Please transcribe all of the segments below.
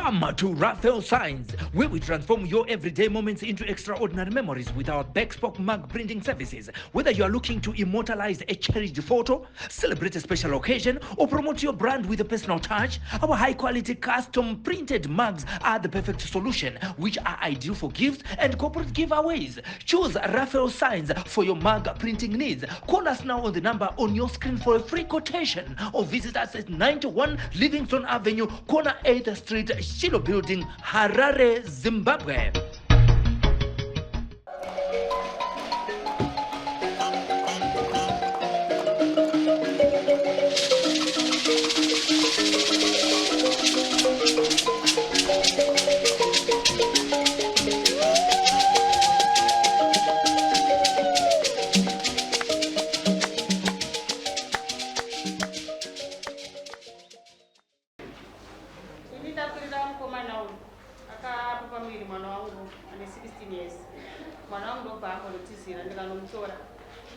Come to Raphael Signs, where we transform your everyday moments into extraordinary memories with our bespoke mug printing services. Whether you are looking to immortalize a cherished photo, celebrate a special occasion, or promote your brand with a personal touch, our high-quality custom printed mugs are the perfect solution, which are ideal for gifts and corporate giveaways. Choose Raphael Signs for your mug printing needs. Call us now on the number on your screen for a free quotation, or visit us at 91 Livingston Avenue, corner 8th Street, Shilo Building, Harare, Zimbabwe.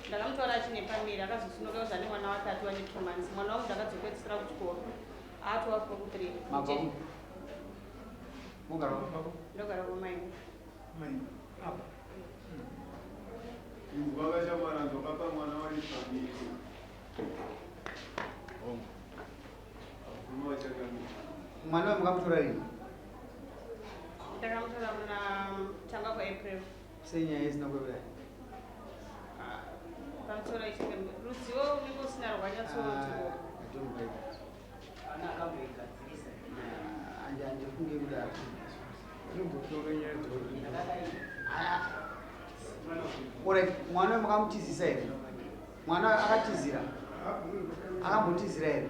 Ndakamtora achine pamiri akazosunuka kuti ane mwana wake ati wane 2 months. Mwana wangu ndakadzokedzera kuchikoro ati wafuka ku3. Ndogara kumai. Mwana wamukamtora rini? Ndakamutora muna tanga kwa April. Senya isina kwebera. Pamutora ichike rudzivo unenge usina rwanyatsoto. Andifunge kudaro. Mwana wamukamutizisa here? Mwana akatizira? Akambotizira here?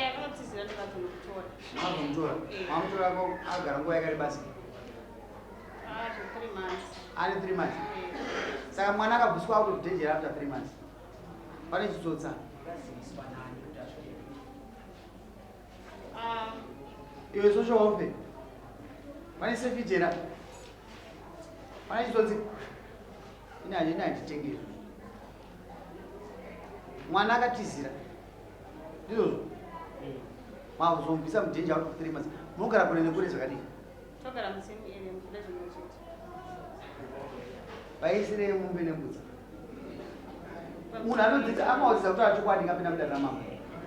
Akanotizira ndikatomutora. Akamutora? Mamutora agara nguva yakareba sei? 3 months. Ari 3 months? Saka mwana akabviswa out of danger after 3 months. Pane chitsotsa? Iwe social welfare? Pane sefijera? Pane chitsotsi? Ine handitengeri. Mwana akatizira? Ndizvozvo? Makuzombisa mudanger out of 3 months. Munogara kure nekure zvakadii? Togara musame area mudazvo muchiti. Vaisire mombe nembudzi. Munhu anodzidza amaudza kuti achokwadi kapena mudana mama.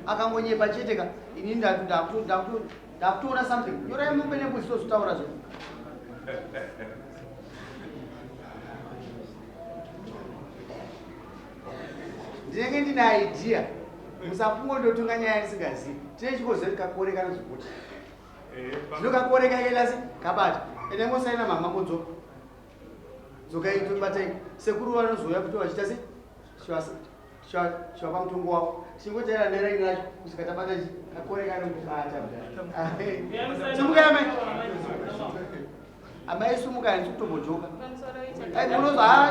Akangonyepa chete ka ini ndakutoona something. Yorai mombe nembudzi tozotaura zvo. Ndinenge ndine idea. Musafunga ndotunga nyaya isingazivi. Tine chikozo rikakoreka nezvokuti. Zvinokakoreka kelasi kabata. Ene mosaina mama modzoka. Zokaito batai sekuru vanozouya kuti vachita sei shwa pamutongo wavo chingotera nera ini racho kusvika tabata kakoreka nemubata simukai amai amai sumukai handisi kutombojoka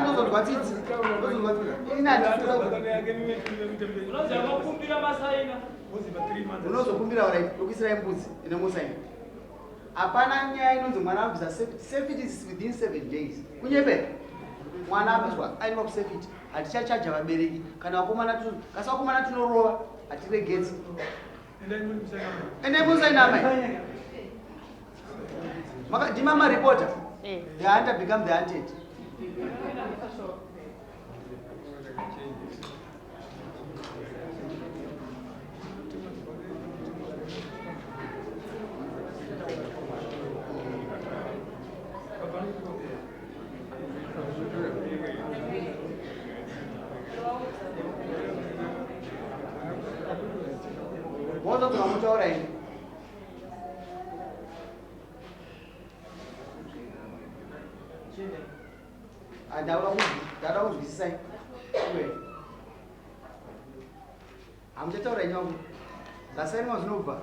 ndozonzwa tsitsi unozokumbira okuisirai mbudzi ine musaini. Hapana nyaya inonzi mwana abvisa safety is within 7 days. Kunyepera mwana abviswa aendwa kusafety hatichachaja vabereki kana vakomana tinorova hatiregedzi. Endai musaina mai. Ndima maripota. The hunter become the hunted. Moto tunamutaura ini. Ndaura kuzwisisai. Hamuchataura nyangu. Zasai mazvinobva.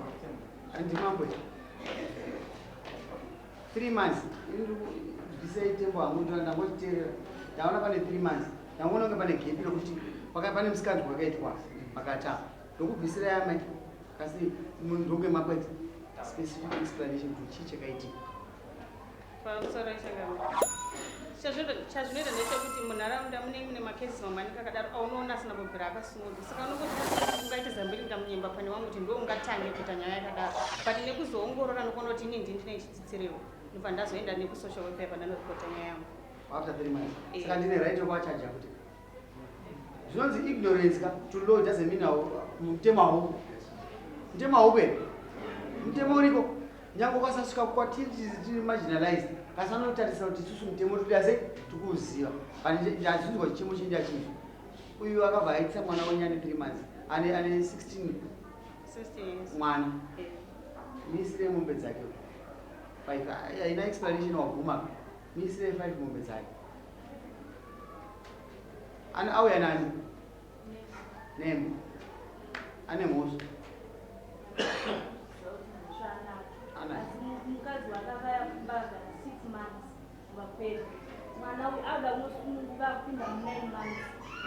Andimambo. 3 months. Ndisai tembo hangu ndangotiteerera. Ndaona pane 3 months. Ndaona kunge pane gap rokuti pane musikadzi wakaitwa pakata. Ndokubvisira yamai. Kasi munhu ndoke makwedzi specific explanation kuti chii chakaitika. pamusoro changamba chazvinoita ndechekuti munharaunda munenge nemakesi mamani kakadaro aunoona asina kubvira akasimudza saka unongoti ungaite zambiri ndamunyemba pane wangu kuti ndo ungatange kuita nyaya yakadaro but nekuzoongorora nokona kuti inini ndine chitsitsirewo ndobva ndazoenda nekusocial welfare pandanoripota nyaya yangu after 3 months saka ndine right yokuvachaja kuti zvinonzi ignorance ka to law doesn't mean mutema upe mutemo uriko nyange ukasasvika kwatiri tiri marginalized kasi anotarisa kuti isusu mutemo tiri sei tikuuziva ndazvinzwa chichemo chindi achizvo uyu akabva aitisa mwana wenyane 3 months ane 16 mwana misire mombe dzake 5 haina explanation waguma misire 5 mombe dzake auya nani name ane mhosva mukadzi wakavaya kubaga 6 months vapera mwana uyu aga unosununguka kupinda mu9 months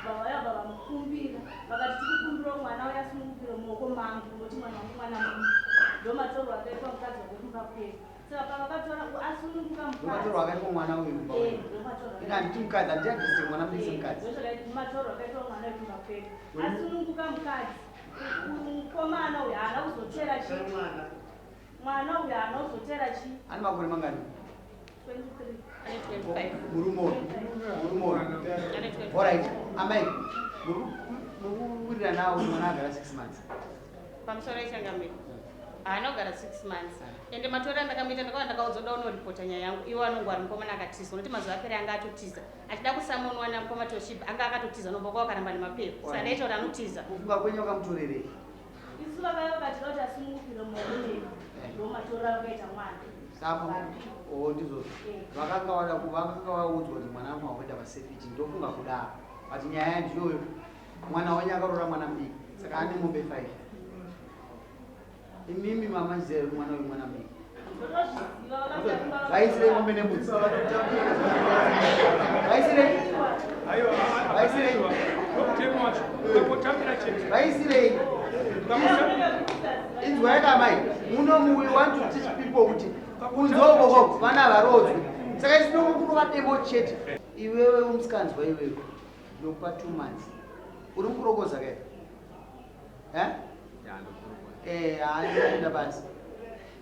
vavaya vavamukumbira vakati tikukumbira mwana uyu asunungukire muoko mangu noti mwana wangu mwana munhu ndomatoro akaitwa mukadzi wake kumvapera saka pavakatora asununguka mukatorwa akaitwa mwana uyu nditi mukadzi andiadrese mwana mudise mukadzi matoro akaitwa mwana uyu kumvapera asununguka mukadzi mukomana uyu haana kuzotera chii mwana uyu haana kuzotera chii ane makore mangani 23 murumoro alright amai murikuwirira nawo mwana agara 6 months pamusoro ichangamiri haana kugara 6 months ende matore andakamuita ndakava ndakauzoda unoripota nyaya yangu iwo anongwara mukomana akatiza noti mazuva apere anga atotiza achida kusamonwa namukoma toshiba anga akatotiza nomba kwawakaramba nemapepo saka ndaita kuti anotiza kufunga kwenye wakamutorerei isu vakayokatira kuti asunungukire muonei ndomatora vakaita mwana sapa ndizvozvo vakanga vaudzwa kuti mwana wangu wakuenda pasefiti ndofunga kudaro ati nyaya yandiyoyo mwana wenyu akarora mwana mudiki saka ane mombe 5 imimi mama zero mwana uyu mwana mudiki vaisirei mombe nembudzi vaisirei inzwa yakamai we want to teach people kuti kunzokoko vana varodzwe saka isinokukuruva demo chete iwewe umusikanzwa iwewe ndokupa 2 months uri mukurokoza kai haandoenda basi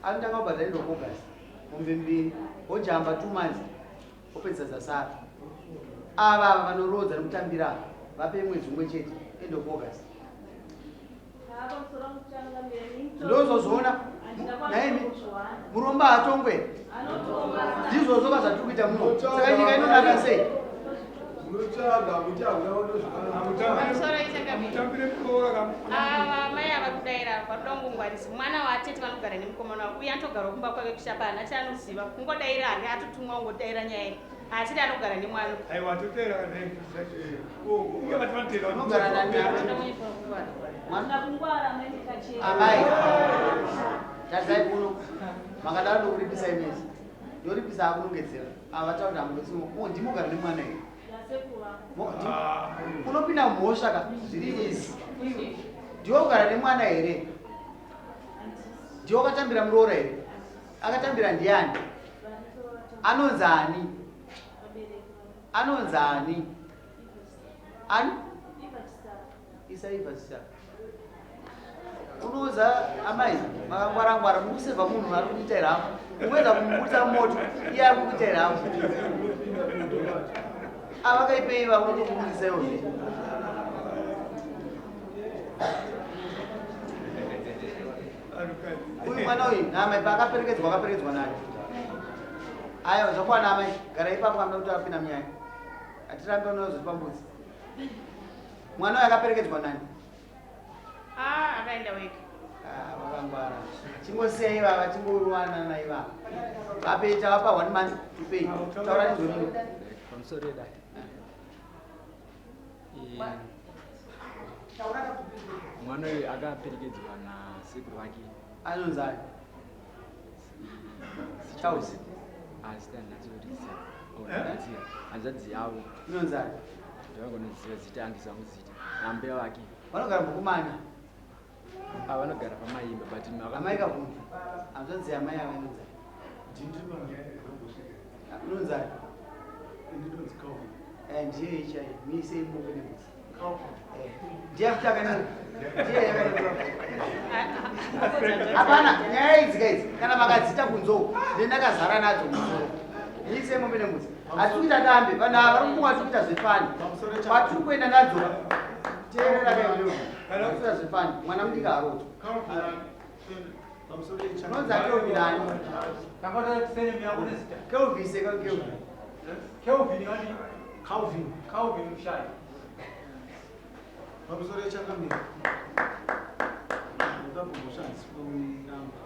anotanga kubhadhara ndokogasi mombe 2 ojamba 2 months opedza zasara ava vanorodza nekutambira vape mwedzi umwe chete endokogasi ndozozvoona naimi muromba hatongwe ndizvozvo vazvatiri kuita muno saka nyika inonaka sei mai ava kudaira vadongongwarisi mwana waatete vanogara nemukomana wavo uye anotogara kumba kwake kushapa hana chaanoziva kungodaira hake atotumwa ungodaira nyaya iyi atiri anogara nemwana amai tarisai kuno makadaro nokuripisa imezi yoripisa akunongedzera avatauri hamudosimo ndimogara nemwana here unopinda mhosva ka zviri izi ndiwogara nemwana here ndiwakatambira muroora here akatambira ndiani anonzani ani isaivasisa unoza amai makangwarangwara mukusevha munhu ari kuita iramu umwedza kumubudisa moto iye ari kuita iramu avakaipei vakutokuudisa iwozve uyu mwana uyu naamai paakaperekedzwa nani aya zvakwana amai gara ipapo kamda kuti apinda munyaya hatirambe unozoti pambudzi mwana uyu akaperekedzwa nani akaenda weka vakangwara chingosiyai vava chingowana naivava vapeita vapa 1 month to pay taura nizonini pamusoro edai mwana uyu akaperekedzwa nasekuru vake anonzani chausi hanzvadzi yavo inonzani ndavagonoziva zita andizangu zita nambeya vake vanogara mukumana vanogara pamaimba but amai kavhunda hanzvadzi amai ava inonzani unonzani Ndinonzi Calvin. ndiye chai mise imombe nembuzi ndiye kutakana ndiye yakanaa hapana nyaya idzi kaidzi kana makadzita kunzou ndendakazara nadzo musoro mise imombe nembuzi hatiri kuita dambe vanhu ava vari kumwa tiri kuita zvefani kwatiri kuenda nadzo teerera kaikuita zvefani mwana mudiki harodzo unonzi akeovinani keovise Calvin Mshai. Pamusoro chakamira. Ndapomushanisi kumiramba.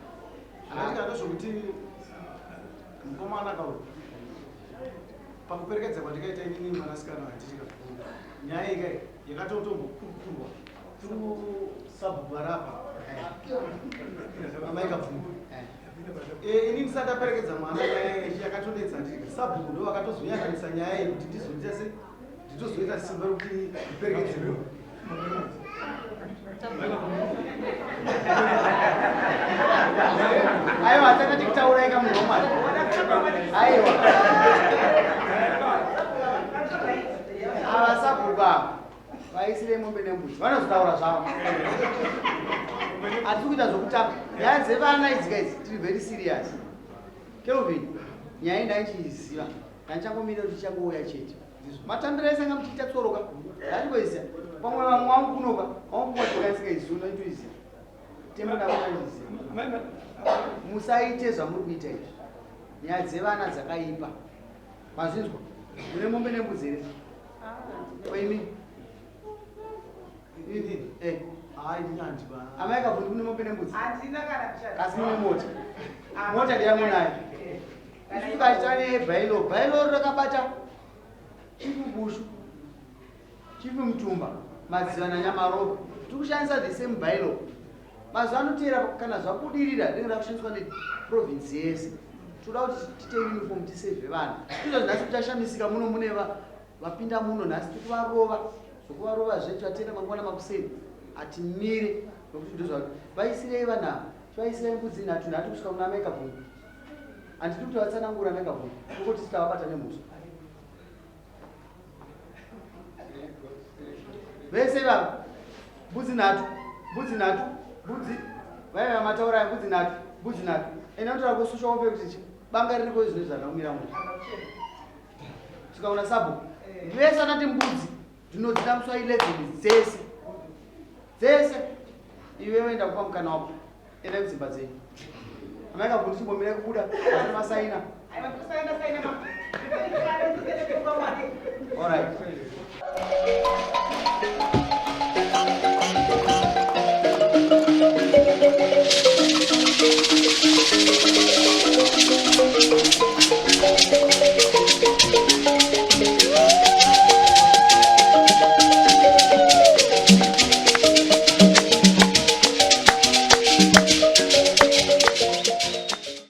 Akatika ndozvokuti mukomana kauri. Pakuperekedza kwandikaita inini mwanasikana watitika. Nyaya iyi yakatotombokurwa. Sabhubarapa. Amaika bvumbu. Ini ndisati ndaperekedza mwana yakatodetsa ndika sabhuku ndo vakatozoyanganisa nyaya iyi kuti ndizoita se nditozoita simba rokuti ndiperekedze aiwa takati kutaura ika munhu wamwari aiwa ava sabhuku ava vaisire mombe nembudzi vanozotaura zvavo hatiri kuita zvokutamba nyaya dzevana idzika idzi tiri very serious kelvin nyaya ndaichiiziva ndandichangomirira kuti tichangouya chete matambiro aisanga muchiita tsoroka ndatiboiziva pamwe vamwe wangu kunoka wangukumatokaisika izuna itoiziva temudaaaiziva musaite zvamuri kuita izvi nyaya dzevana dzakaipa mazvinzwa mune mombe nembudzi here oimi amaika bvundu kune mombe nembudzi asi mune mota ndiyamunayo isukachitane bhailo rakabata chipubushu chipi mutumba madziva nanyamarobe tiri kushandisa the same bhailo mazuva anoteera kana zvabudirira ringe rakushandiswa neprovinsi yese toda kuti tite uniform tisevhe vanhu izvo nhasi kuchashamisika muno mune vapinda muno nhasi tikuvarova zvokuvarova zvedu tatenda mangwana makuseni hatimire nokuti ndozvakuti vaisirei vanhu ava tivaisirei mbudzi nhatu kusvika kuna amaika bvungu handiti kuti vatsanangura amaika bvungu ukuti titavabata nemhuswa vese vava mbudzi nhatu vaiva mataura mbudzi nhatu ene anotora kusushaope kuti banga ririko izvino zvakaumira mu tikaona sabhuku vese anati mbudzi ndinodzida muswa 11 dzese iwe wenda kupa mukana wako enda kudzimba dzenyu amaika bvundu chimbomira kubuda asina masaina all right